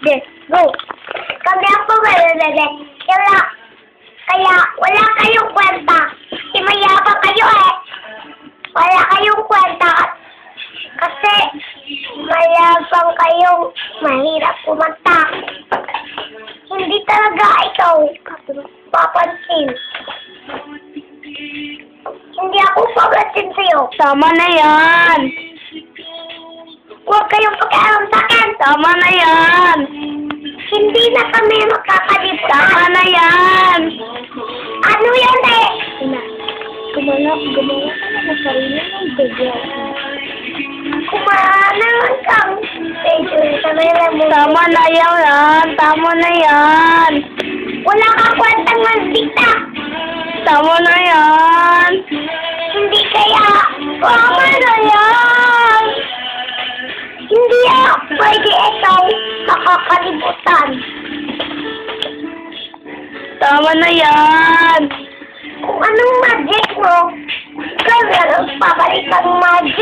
Yes, go. Kami ako bebe. Kaya wala kayong kwenta. Kasi mayabang kayo eh. Wala kayong kwenta. Kasi mayabang kayong mahirap kumanta. Hindi talaga ikaw papansin. Hindi ako papansin sa'yo. Tama na yan. Huwag kayong pakialam sa akin. Tama na yan. Hindi na kami makakalimutan. Tama na yan. Ano yan eh? Gumawa ka na ng sarili ng video. Kumanan kang mo. Tama na yan. Tama na yan. Wala kang kwentang mantika. Tama na yan. Hindi kaya. Tama na yan. Hindi pwede ikaw makakalimutan. Tama na yan. Kung anong magic mo, kaya babalik ang magic.